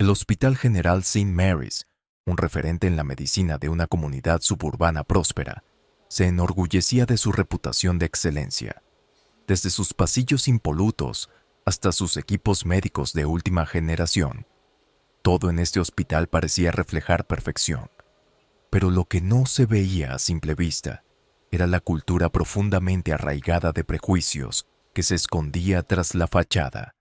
El Hospital General St. Mary's, un referente en la medicina de una comunidad suburbana próspera, se enorgullecía de su reputación de excelencia. Desde sus pasillos impolutos hasta sus equipos médicos de última generación, todo en este hospital parecía reflejar perfección. Pero lo que no se veía a simple vista era la cultura profundamente arraigada de prejuicios que se escondía tras la fachada.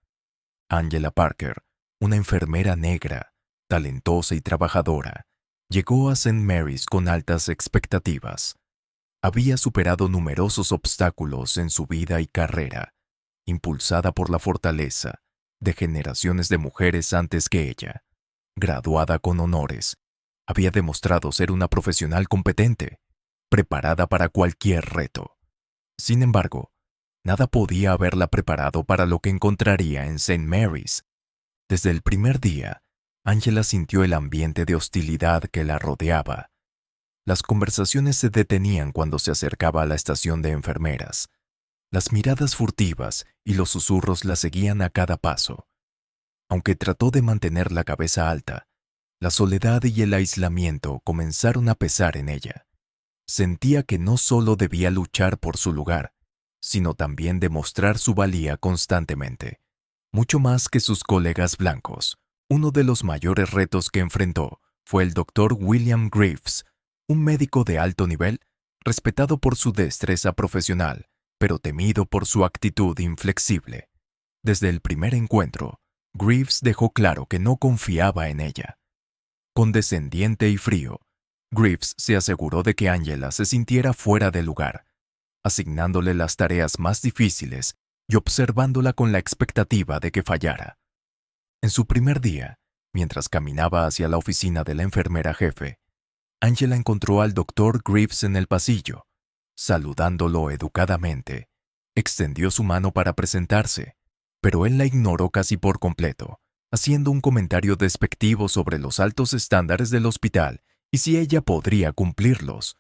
Angela Parker, una enfermera negra, talentosa y trabajadora, llegó a St. Mary's con altas expectativas. Había superado numerosos obstáculos en su vida y carrera, impulsada por la fortaleza de generaciones de mujeres antes que ella. Graduada con honores, había demostrado ser una profesional competente, preparada para cualquier reto. Sin embargo, nada podía haberla preparado para lo que encontraría en St. Mary's. Desde el primer día, Angela sintió el ambiente de hostilidad que la rodeaba. Las conversaciones se detenían cuando se acercaba a la estación de enfermeras. Las miradas furtivas y los susurros la seguían a cada paso. Aunque trató de mantener la cabeza alta, la soledad y el aislamiento comenzaron a pesar en ella. Sentía que no solo debía luchar por su lugar, sino también demostrar su valía constantemente. Mucho más que sus colegas blancos, uno de los mayores retos que enfrentó fue el Dr. William Greaves, un médico de alto nivel, respetado por su destreza profesional, pero temido por su actitud inflexible. Desde el primer encuentro, Greaves dejó claro que no confiaba en ella. Condescendiente y frío, Greaves se aseguró de que Angela se sintiera fuera de lugar, asignándole las tareas más difíciles y observándola con la expectativa de que fallara. En su primer día, mientras caminaba hacia la oficina de la enfermera jefe, Angela encontró al Dr. Greaves en el pasillo. Saludándolo educadamente, extendió su mano para presentarse, pero él la ignoró casi por completo, haciendo un comentario despectivo sobre los altos estándares del hospital y si ella podría cumplirlos.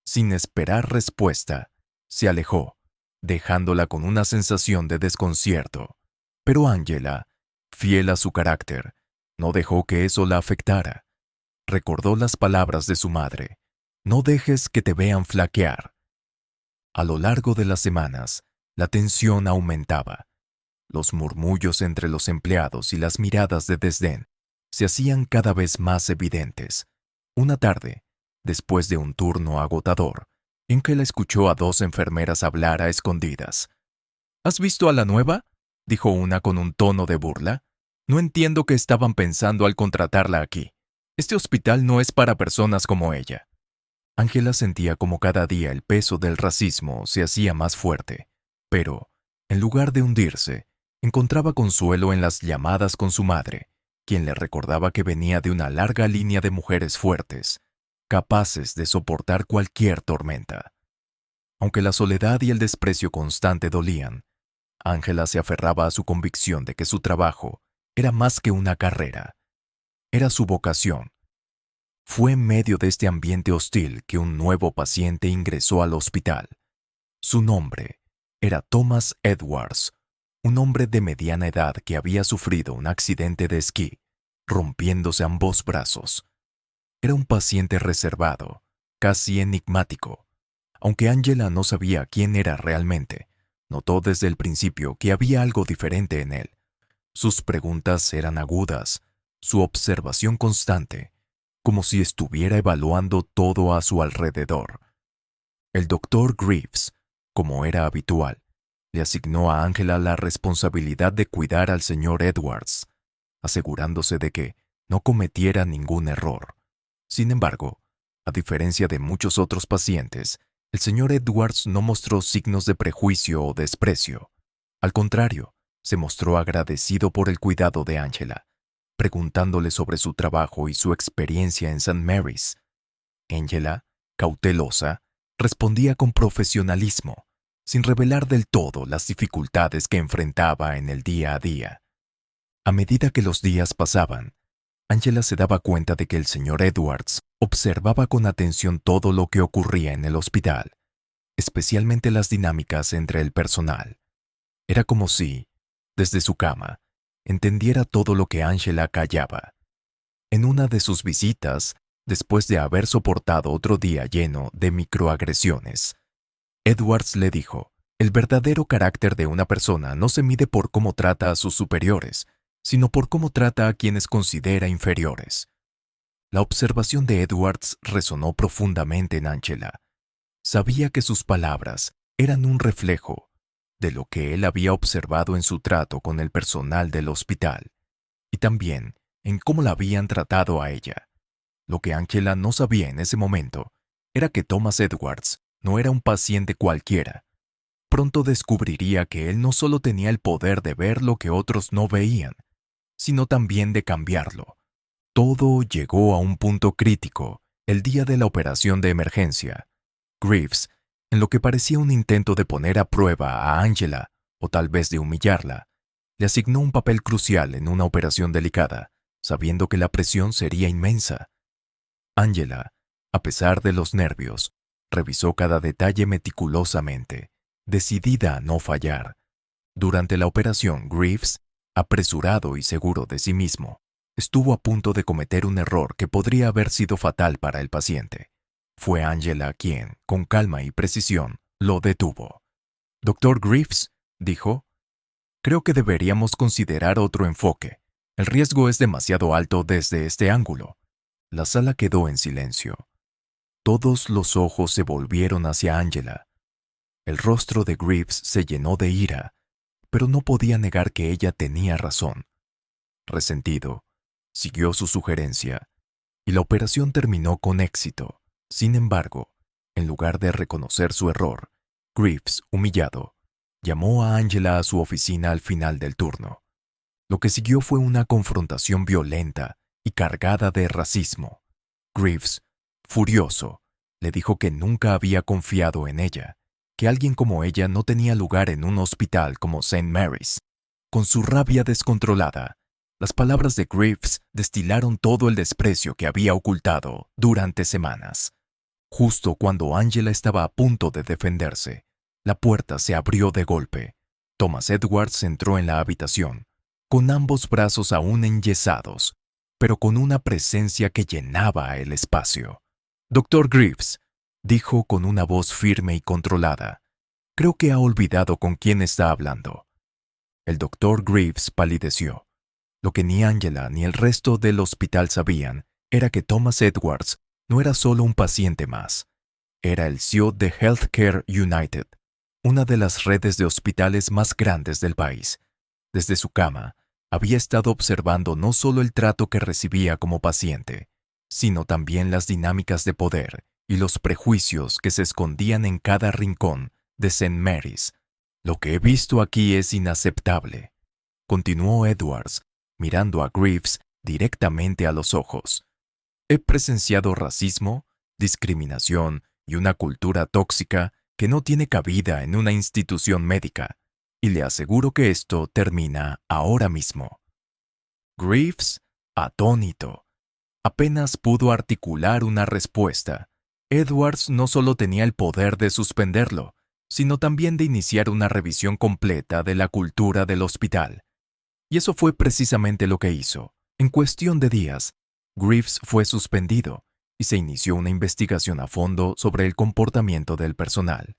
Sin esperar respuesta, se alejó, dejándola con una sensación de desconcierto. Pero Angela, fiel a su carácter, no dejó que eso la afectara. Recordó las palabras de su madre: «No dejes que te vean flaquear». A lo largo de las semanas, la tensión aumentaba. Los murmullos entre los empleados y las miradas de desdén se hacían cada vez más evidentes. Una tarde, después de un turno agotador, en que la escuchó a dos enfermeras hablar a escondidas. «¿Has visto a la nueva?», dijo una con un tono de burla. «No entiendo qué estaban pensando al contratarla aquí. Este hospital no es para personas como ella». Angela sentía como cada día el peso del racismo se hacía más fuerte, pero, en lugar de hundirse, encontraba consuelo en las llamadas con su madre, quien le recordaba que venía de una larga línea de mujeres fuertes, capaces de soportar cualquier tormenta. Aunque la soledad y el desprecio constante dolían, Angela se aferraba a su convicción de que su trabajo era más que una carrera. Era su vocación. Fue en medio de este ambiente hostil que un nuevo paciente ingresó al hospital. Su nombre era Thomas Edwards, un hombre de mediana edad que había sufrido un accidente de esquí, rompiéndose ambos brazos. Era un paciente reservado, casi enigmático. Aunque Angela no sabía quién era realmente, notó desde el principio que había algo diferente en él. Sus preguntas eran agudas, su observación constante, como si estuviera evaluando todo a su alrededor. El Dr. Greaves, como era habitual, le asignó a Angela la responsabilidad de cuidar al señor Edwards, asegurándose de que no cometiera ningún error. Sin embargo, a diferencia de muchos otros pacientes, el señor Edwards no mostró signos de prejuicio o desprecio. Al contrario, se mostró agradecido por el cuidado de Angela, preguntándole sobre su trabajo y su experiencia en St. Mary's. Angela, cautelosa, respondía con profesionalismo, sin revelar del todo las dificultades que enfrentaba en el día a día. A medida que los días pasaban, Angela se daba cuenta de que el señor Edwards observaba con atención todo lo que ocurría en el hospital, especialmente las dinámicas entre el personal. Era como si, desde su cama, entendiera todo lo que Angela callaba. En una de sus visitas, después de haber soportado otro día lleno de microagresiones, Edwards le dijo: el verdadero carácter de una persona no se mide por cómo trata a sus superiores, sino por cómo trata a quienes considera inferiores. La observación de Edwards resonó profundamente en Angela. Sabía que sus palabras eran un reflejo de lo que él había observado en su trato con el personal del hospital, y también en cómo la habían tratado a ella. Lo que Angela no sabía en ese momento era que Thomas Edwards no era un paciente cualquiera. Pronto descubriría que él no solo tenía el poder de ver lo que otros no veían, sino también de cambiarlo. Todo llegó a un punto crítico el día de la operación de emergencia. Greaves, en lo que parecía un intento de poner a prueba a Angela, o tal vez de humillarla, le asignó un papel crucial en una operación delicada, sabiendo que la presión sería inmensa. Angela, a pesar de los nervios, revisó cada detalle meticulosamente, decidida a no fallar. Durante la operación, Greaves, apresurado y seguro de sí mismo, estuvo a punto de cometer un error que podría haber sido fatal para el paciente. Fue Angela quien, con calma y precisión, lo detuvo. «Doctor Greaves», dijo, «creo que deberíamos considerar otro enfoque. El riesgo es demasiado alto desde este ángulo». La sala quedó en silencio. Todos los ojos se volvieron hacia Angela. El rostro de Greaves se llenó de ira, pero no podía negar que ella tenía razón. Resentido, siguió su sugerencia, y la operación terminó con éxito. Sin embargo, en lugar de reconocer su error, Greaves, humillado, llamó a Angela a su oficina al final del turno. Lo que siguió fue una confrontación violenta y cargada de racismo. Greaves, furioso, le dijo que nunca había confiado en ella, que alguien como ella no tenía lugar en un hospital como St. Mary's. Con su rabia descontrolada, las palabras de Greaves destilaron todo el desprecio que había ocultado durante semanas. Justo cuando Angela estaba a punto de defenderse, la puerta se abrió de golpe. Thomas Edwards entró en la habitación, con ambos brazos aún enyesados, pero con una presencia que llenaba el espacio. «Doctor Greaves», dijo con una voz firme y controlada, «creo que ha olvidado con quién está hablando». El doctor Greaves palideció. Lo que ni Angela ni el resto del hospital sabían era que Thomas Edwards no era solo un paciente más. Era el CEO de Healthcare United, una de las redes de hospitales más grandes del país. Desde su cama, había estado observando no solo el trato que recibía como paciente, sino también las dinámicas de poder y los prejuicios que se escondían en cada rincón de St. Mary's. «Lo que he visto aquí es inaceptable», continuó Edwards, mirando a Greaves directamente a los ojos. «He presenciado racismo, discriminación y una cultura tóxica que no tiene cabida en una institución médica, y le aseguro que esto termina ahora mismo». Greaves, atónito, apenas pudo articular una respuesta. Edwards no solo tenía el poder de suspenderlo, sino también de iniciar una revisión completa de la cultura del hospital. Y eso fue precisamente lo que hizo. En cuestión de días, Greaves fue suspendido y se inició una investigación a fondo sobre el comportamiento del personal.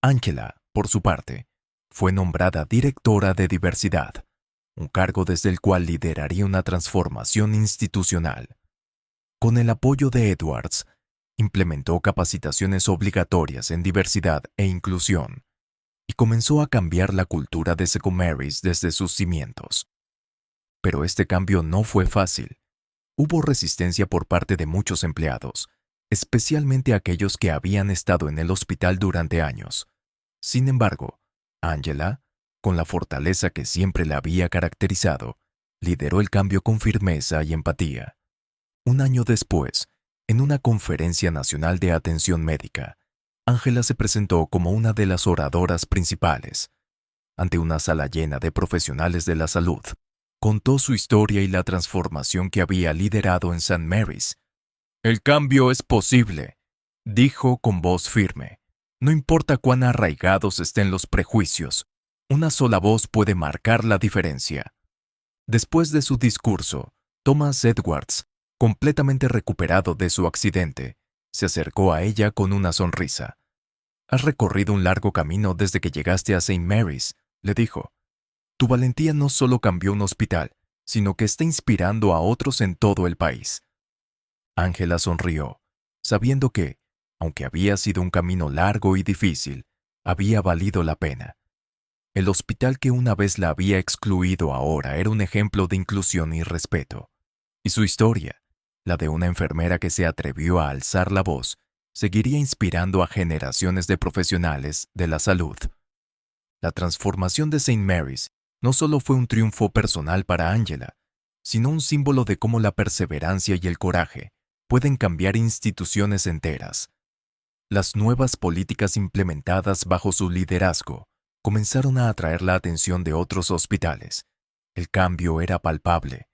Angela, por su parte, fue nombrada directora de diversidad, un cargo desde el cual lideraría una transformación institucional. Con el apoyo de Edwards, implementó capacitaciones obligatorias en diversidad e inclusión y comenzó a cambiar la cultura de St. Mary's desde sus cimientos. Pero este cambio no fue fácil. Hubo resistencia por parte de muchos empleados, especialmente aquellos que habían estado en el hospital durante años. Sin embargo, Angela, con la fortaleza que siempre la había caracterizado, lideró el cambio con firmeza y empatía. Un año después, en una conferencia nacional de atención médica, Angela se presentó como una de las oradoras principales. Ante una sala llena de profesionales de la salud, contó su historia y la transformación que había liderado en St. Mary's. «El cambio es posible», dijo con voz firme. «No importa cuán arraigados estén los prejuicios, una sola voz puede marcar la diferencia». Después de su discurso, Thomas Edwards Completamente recuperado de su accidente, se acercó a ella con una sonrisa. «Has recorrido un largo camino desde que llegaste a St. Mary's», le dijo. «Tu valentía no solo cambió un hospital, sino que está inspirando a otros en todo el país». Ángela sonrió, sabiendo que, aunque había sido un camino largo y difícil, había valido la pena. El hospital que una vez la había excluido ahora era un ejemplo de inclusión y respeto. Y su historia, la de una enfermera que se atrevió a alzar la voz, seguiría inspirando a generaciones de profesionales de la salud. La transformación de St. Mary's no solo fue un triunfo personal para Angela, sino un símbolo de cómo la perseverancia y el coraje pueden cambiar instituciones enteras. Las nuevas políticas implementadas bajo su liderazgo comenzaron a atraer la atención de otros hospitales. El cambio era palpable,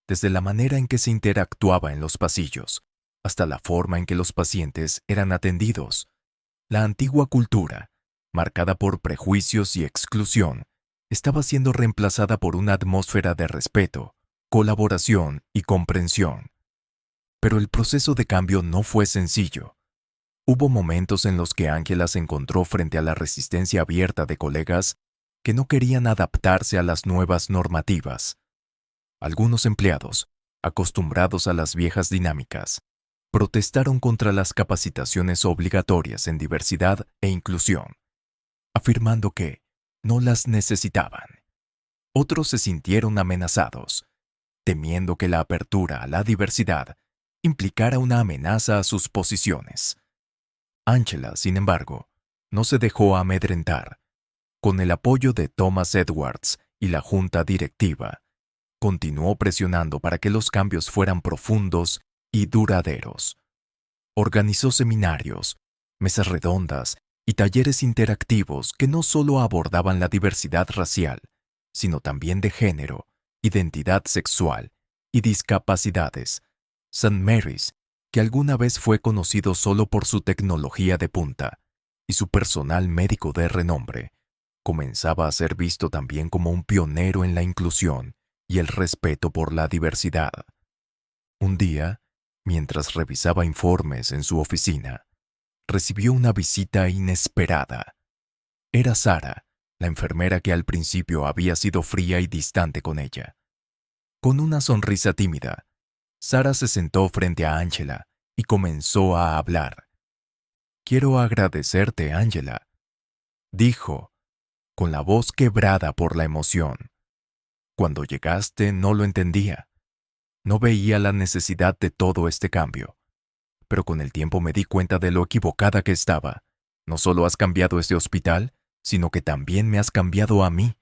desde la manera en que se interactuaba en los pasillos, hasta la forma en que los pacientes eran atendidos. La antigua cultura, marcada por prejuicios y exclusión, estaba siendo reemplazada por una atmósfera de respeto, colaboración y comprensión. Pero el proceso de cambio no fue sencillo. Hubo momentos en los que Ángela se encontró frente a la resistencia abierta de colegas que no querían adaptarse a las nuevas normativas. Algunos empleados, acostumbrados a las viejas dinámicas, protestaron contra las capacitaciones obligatorias en diversidad e inclusión, afirmando que no las necesitaban. Otros se sintieron amenazados, temiendo que la apertura a la diversidad implicara una amenaza a sus posiciones. Ángela, sin embargo, no se dejó amedrentar. Con el apoyo de Thomas Edwards y la junta directiva, continuó presionando para que los cambios fueran profundos y duraderos. Organizó seminarios, mesas redondas y talleres interactivos que no solo abordaban la diversidad racial, sino también de género, identidad sexual y discapacidades. St. Mary's, que alguna vez fue conocido solo por su tecnología de punta y su personal médico de renombre, comenzaba a ser visto también como un pionero en la inclusión y el respeto por la diversidad. Un día, mientras revisaba informes en su oficina, recibió una visita inesperada. Era Sara, la enfermera que al principio había sido fría y distante con ella. Con una sonrisa tímida, Sara se sentó frente a Ángela y comenzó a hablar. «Quiero agradecerte, Ángela», dijo, con la voz quebrada por la emoción. «Cuando llegaste no lo entendía. No veía la necesidad de todo este cambio. Pero con el tiempo me di cuenta de lo equivocada que estaba. No solo has cambiado este hospital, sino que también me has cambiado a mí.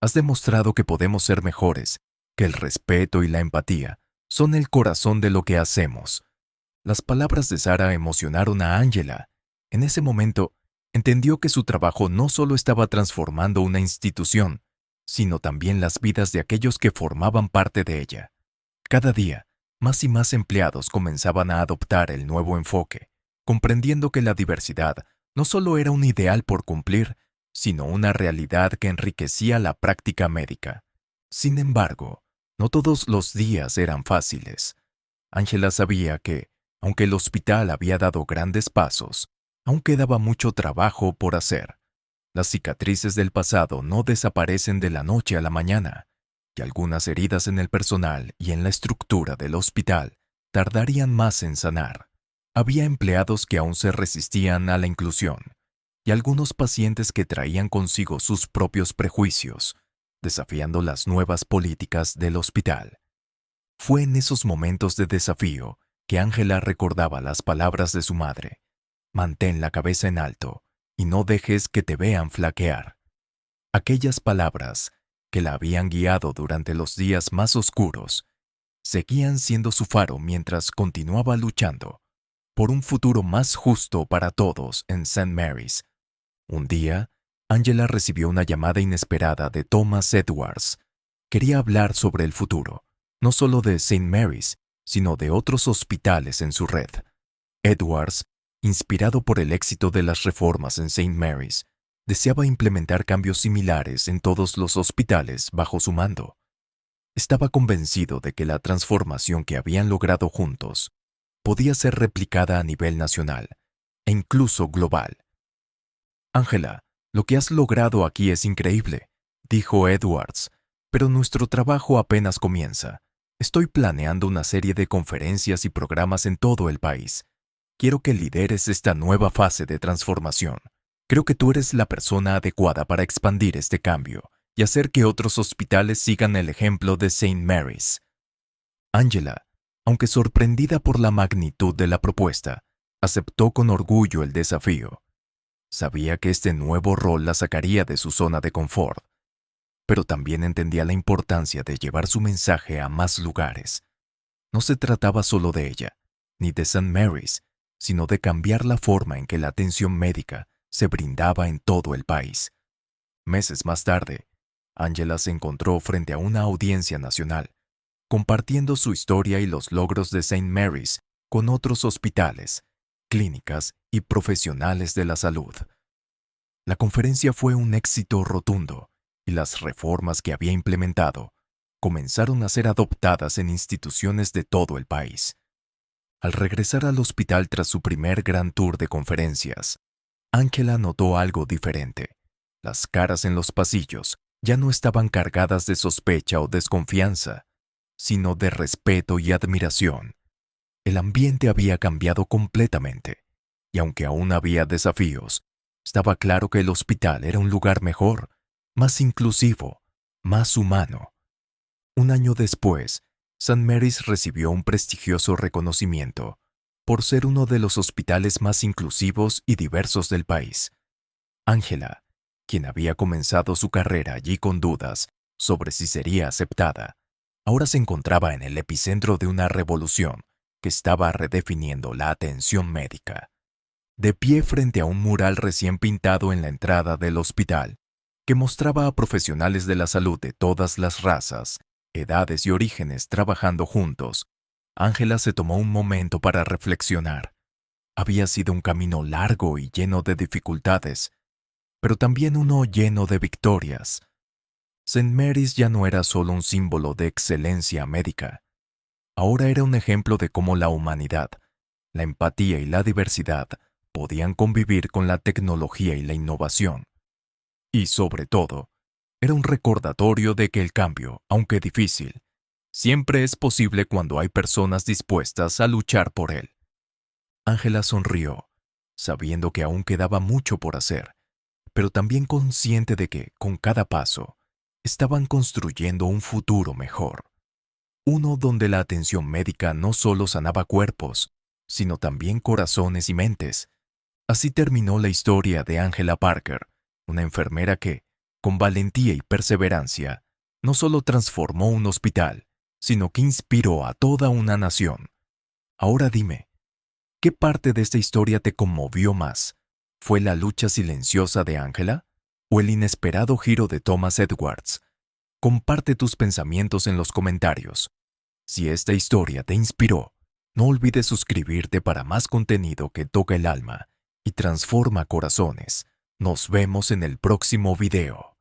Has demostrado que podemos ser mejores, que el respeto y la empatía son el corazón de lo que hacemos». Las palabras de Sara emocionaron a Ángela. En ese momento, entendió que su trabajo no solo estaba transformando una institución, sino también las vidas de aquellos que formaban parte de ella. Cada día, más y más empleados comenzaban a adoptar el nuevo enfoque, comprendiendo que la diversidad no solo era un ideal por cumplir, sino una realidad que enriquecía la práctica médica. Sin embargo, no todos los días eran fáciles. Ángela sabía que, aunque el hospital había dado grandes pasos, aún quedaba mucho trabajo por hacer. Las cicatrices del pasado no desaparecen de la noche a la mañana, y algunas heridas en el personal y en la estructura del hospital tardarían más en sanar. Había empleados que aún se resistían a la inclusión, y algunos pacientes que traían consigo sus propios prejuicios, desafiando las nuevas políticas del hospital. Fue en esos momentos de desafío que Ángela recordaba las palabras de su madre: «Mantén la cabeza en alto y no dejes que te vean flaquear». Aquellas palabras, que la habían guiado durante los días más oscuros, seguían siendo su faro mientras continuaba luchando por un futuro más justo para todos en St. Mary's. Un día, Ángela recibió una llamada inesperada de Thomas Edwards. Quería hablar sobre el futuro, no solo de St. Mary's, sino de otros hospitales en su red. Edwards, inspirado por el éxito de las reformas en St. Mary's, deseaba implementar cambios similares en todos los hospitales bajo su mando. Estaba convencido de que la transformación que habían logrado juntos podía ser replicada a nivel nacional e incluso global. Ángela, lo que has logrado aquí es increíble, dijo Edwards, pero nuestro trabajo apenas comienza. Estoy planeando una serie de conferencias y programas en todo el país. Quiero que lideres esta nueva fase de transformación. Creo que tú eres la persona adecuada para expandir este cambio y hacer que otros hospitales sigan el ejemplo de St. Mary's. Angela, aunque sorprendida por la magnitud de la propuesta, aceptó con orgullo el desafío. Sabía que este nuevo rol la sacaría de su zona de confort, pero también entendía la importancia de llevar su mensaje a más lugares. No se trataba solo de ella, ni de St. Mary's, sino de cambiar la forma en que la atención médica se brindaba en todo el país. Meses más tarde, Angela se encontró frente a una audiencia nacional, compartiendo su historia y los logros de St. Mary's con otros hospitales, clínicas y profesionales de la salud. La conferencia fue un éxito rotundo y las reformas que había implementado comenzaron a ser adoptadas en instituciones de todo el país. Al regresar al hospital tras su primer gran tour de conferencias, Angela notó algo diferente. Las caras en los pasillos ya no estaban cargadas de sospecha o desconfianza, sino de respeto y admiración. El ambiente había cambiado completamente, y aunque aún había desafíos, estaba claro que el hospital era un lugar mejor, más inclusivo, más humano. Un año después, St. Mary's recibió un prestigioso reconocimiento por ser uno de los hospitales más inclusivos y diversos del país. Angela, quien había comenzado su carrera allí con dudas sobre si sería aceptada, ahora se encontraba en el epicentro de una revolución que estaba redefiniendo la atención médica. De pie frente a un mural recién pintado en la entrada del hospital, que mostraba a profesionales de la salud de todas las razas, edades y orígenes trabajando juntos, Ángela se tomó un momento para reflexionar. Había sido un camino largo y lleno de dificultades, pero también uno lleno de victorias. St. Mary's ya no era solo un símbolo de excelencia médica. Ahora era un ejemplo de cómo la humanidad, la empatía y la diversidad podían convivir con la tecnología y la innovación. Y sobre todo, era un recordatorio de que el cambio, aunque difícil, siempre es posible cuando hay personas dispuestas a luchar por él. Ángela sonrió, sabiendo que aún quedaba mucho por hacer, pero también consciente de que, con cada paso, estaban construyendo un futuro mejor. Uno donde la atención médica no solo sanaba cuerpos, sino también corazones y mentes. Así terminó la historia de Angela Parker, una enfermera que, con valentía y perseverancia, no solo transformó un hospital, sino que inspiró a toda una nación. Ahora dime, ¿qué parte de esta historia te conmovió más? ¿Fue la lucha silenciosa de Angela o el inesperado giro de Thomas Edwards? Comparte tus pensamientos en los comentarios. Si esta historia te inspiró, no olvides suscribirte para más contenido que toca el alma y transforma corazones. Nos vemos en el próximo video.